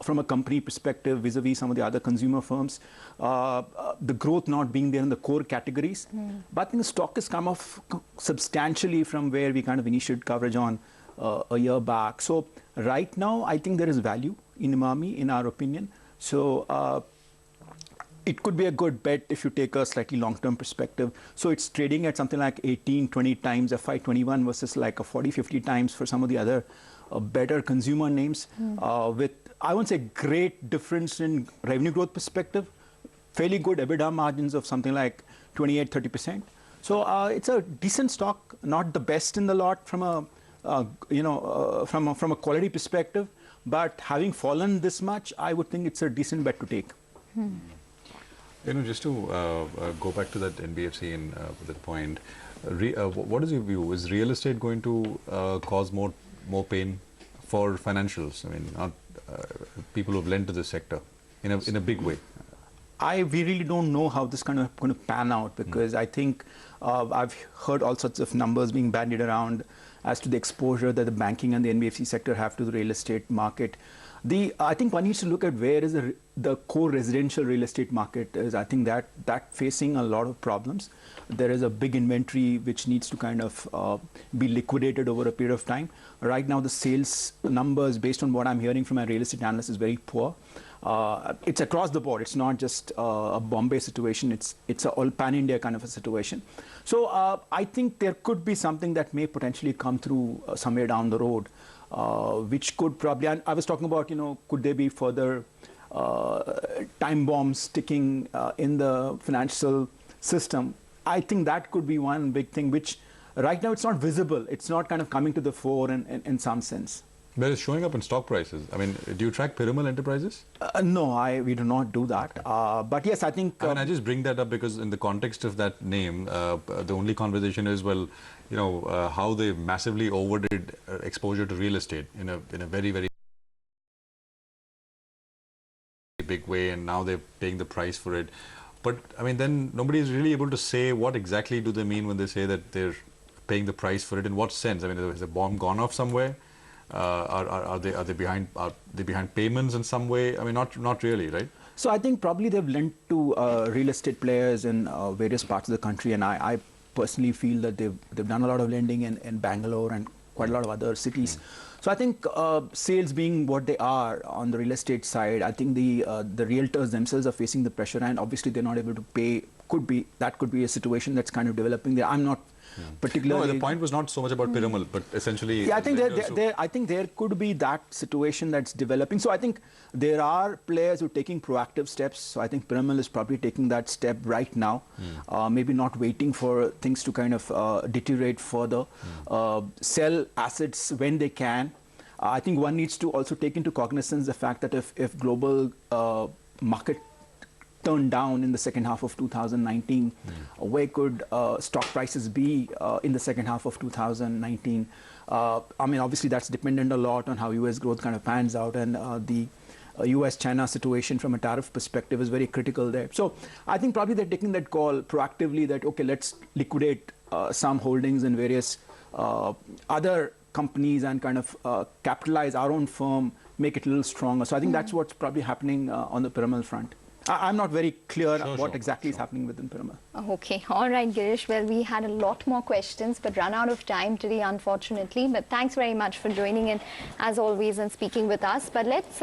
from a company perspective vis-a-vis some of the other consumer firms. The growth not being there in the core categories. But I think the stock has come off substantially from where we kind of initiated coverage on a year back. So right now, I think there is value in Emami, in our opinion. So it could be a good bet if you take a slightly long-term perspective. So it's trading at something like 18, 20 times FY21 versus like a 40, 50 times for some of the other better consumer names with, I won't say great difference in revenue growth perspective, fairly good EBITDA margins of something like 28, 30%. So it's a decent stock, not the best in the lot from a, from a quality perspective, but having fallen this much, I would think it's a decent bet to take. You know, just to go back to that NBFC and that point, what is your view? Is real estate going to cause more pain for financials? I mean, not people who've lent to this sector in a big way. We really don't know how this kind of going to pan out, because I think I've heard all sorts of numbers being bandied around as to the exposure that the banking and the NBFC sector have to the real estate market. I think one needs to look at where is the core residential real estate market is. I think that facing a lot of problems. There is a big inventory which needs to kind of be liquidated over a period of time. Right now, the sales numbers, based on what I'm hearing from my real estate analyst, is very poor. It's across the board. It's not just a Bombay situation. It's a all pan-India kind of a situation. So I think there could be something that may potentially come through somewhere down the road, which could probably, and I was talking about, could there be further time bombs ticking in the financial system? I think that could be one big thing, which right now it's not visible. It's not kind of coming to the fore in some sense. But it's showing up in stock prices. I mean, do you track Piramal Enterprises? No, we do not do that. But yes, I think... I just bring that up because in the context of that name, the only conversation is, well, how they massively overdid exposure to real estate in a very, very big way, and now they're paying the price for it. But, I mean, then nobody is really able to say what exactly do they mean when they say that they're paying the price for it. In what sense? I mean, has the bomb gone off somewhere? Are they behind payments in some way? I mean, not really, right? So I think probably they've lent to real estate players in various parts of the country, and I personally feel that they've done a lot of lending in Bangalore and quite a lot of other cities. So I think sales being what they are on the real estate side, I think the realtors themselves are facing the pressure, and obviously they're not able to pay. That could be a situation that's kind of developing there. I'm not particularly... No, the point was not so much about Piramal, but essentially... Yeah, I think there could be that situation that's developing. So I think there are players who are taking proactive steps. So I think Piramal is probably taking that step right now, maybe not waiting for things to kind of deteriorate further, sell assets when they can. I think one needs to also take into cognizance the fact that if global market turned down in the second half of 2019, where could stock prices be in the second half of 2019? I mean, obviously that's dependent a lot on how US growth kind of pans out, and the US-China situation from a tariff perspective is very critical there. So I think probably they're taking that call proactively that, okay, let's liquidate some holdings in various other companies and kind of capitalize our own firm, make it a little stronger. So I think that's what's probably happening on the Piramal front. I'm not very clear what exactly is happening within Piramal. Okay. All right, Girish. Well, we had a lot more questions, but run out of time today, unfortunately. But thanks very much for joining in, as always, and speaking with us. But let's